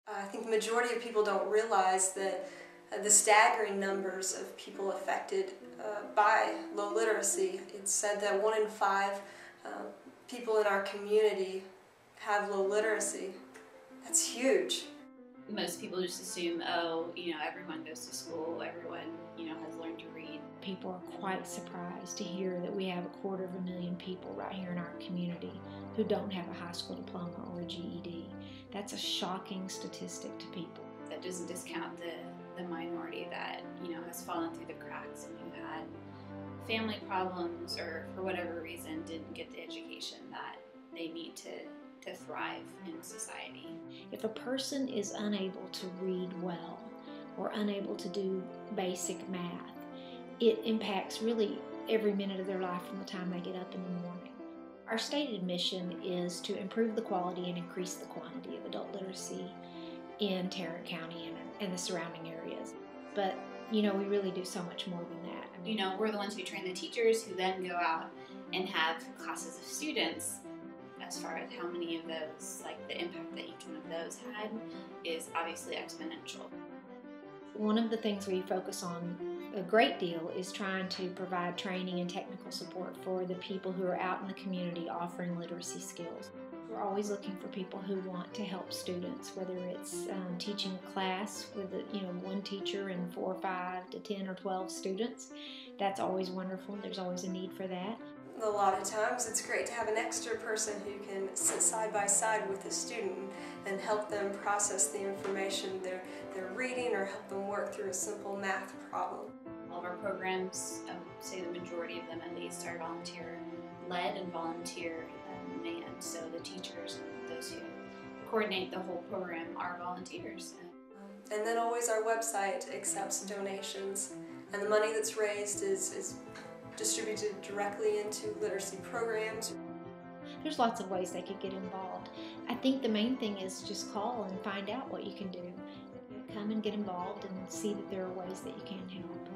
I think the majority of people don't realize that the staggering numbers of people affected by low literacy. It's said that 1 in 5 people in our community have low literacy. That's huge. Most people just assume, oh, everyone goes to school, everyone, has learned to read. People are quite surprised to hear that we have 250,000 people right here in our community who don't have a high school diploma or a GED. That's a shocking statistic to people. That doesn't discount the minority that, has fallen through the cracks and who had family problems or for whatever reason didn't get the education that they need to thrive in society. If a person is unable to read well or unable to do basic math, it impacts really every minute of their life from the time they get up in the morning. Our stated mission is to improve the quality and increase the quantity of adult literacy in Tarrant County and the surrounding areas. But, we really do so much more than that. We're the ones who train the teachers who then go out and have classes of students. As far as how many of those, like the impact that each one of those had, is obviously exponential. One of the things we focus on a great deal is trying to provide training and technical support for the people who are out in the community offering literacy skills. We're always looking for people who want to help students, whether it's teaching a class with one teacher and 4 or 5 to 10 or 12 students. That's always wonderful. There's always a need for that. A lot of times it's great to have an extra person who can sit side by side with the student and help them process the information they're reading or help them work through a simple math problem. All of our programs, I would say the majority of them at least, are volunteer-led and volunteer-manned. So the teachers and those who coordinate the whole program are volunteers. And then always our website accepts donations, and the money that's raised is distributed directly into literacy programs. There's lots of ways they could get involved. I think the main thing is just call and find out what you can do. Come and get involved and see that there are ways that you can help.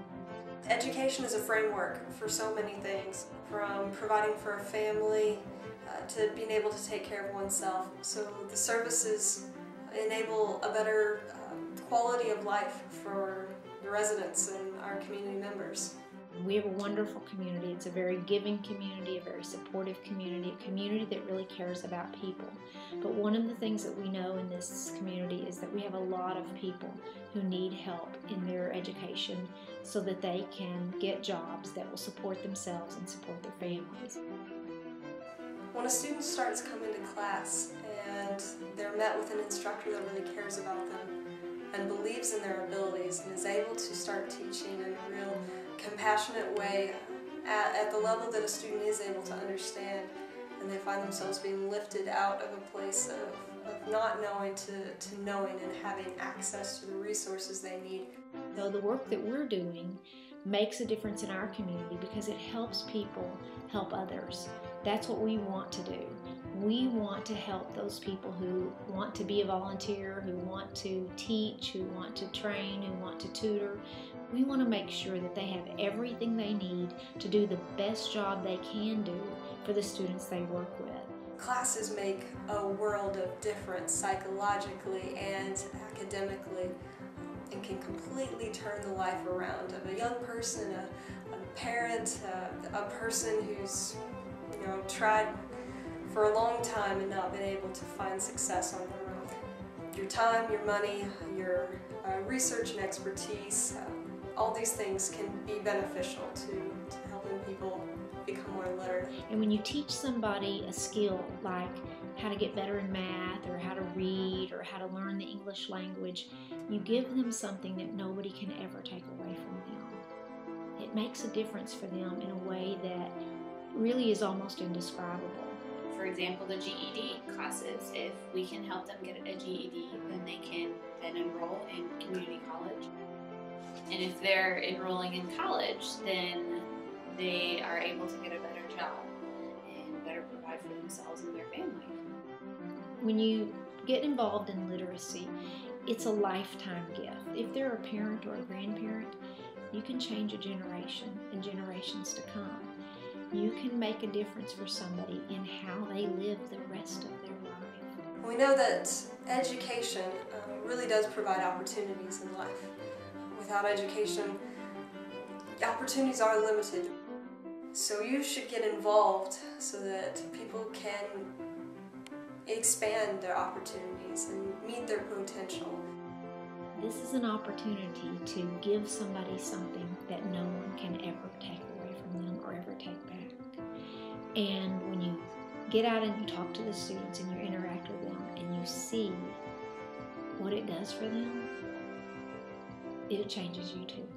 Education is a framework for so many things, from providing for a family to being able to take care of oneself. So the services enable a better quality of life for the residents and our community members. We have a wonderful community. It's a very giving community, a very supportive community, a community that really cares about people. But one of the things that we know in this community is that we have a lot of people who need help in their education so that they can get jobs that will support themselves and support their families. When a student starts coming to class and they're met with an instructor that really cares about them and believes in their abilities and is able to start teaching in a real compassionate way at the level that a student is able to understand, and they find themselves being lifted out of a place of not knowing to knowing and having access to the resources they need. So the work that we're doing makes a difference in our community because it helps people help others. That's what we want to do. We want to help those people who want to be a volunteer, who want to teach, who want to train, who want to tutor. We want to make sure that they have everything they need to do the best job they can do for the students they work with. Classes make a world of difference psychologically and academically, and can completely turn the life around of a young person, a parent, a person who's tried for a long time and not been able to find success on their own. Your time, your money, your research and expertise, all these things can be beneficial to helping people become more literate. And when you teach somebody a skill like how to get better in math or how to read or how to learn the English language, you give them something that nobody can ever take away from them. It makes a difference for them in a way that really is almost indescribable. For example, the GED classes, if we can help them get a GED, then they can then enroll in community college. And if they're enrolling in college, then they are able to get a better job and better provide for themselves and their family. When you get involved in literacy, it's a lifetime gift. If they're a parent or a grandparent, you can change a generation and generations to come. You can make a difference for somebody in how they live the rest of their life. We know that education really does provide opportunities in life. Without education, opportunities are limited. So you should get involved so that people can expand their opportunities and meet their potential. This is an opportunity to give somebody something that no one can ever take away from them or ever take back. And when you get out and you talk to the students and you interact with them and you see what it does for them, it changes you too.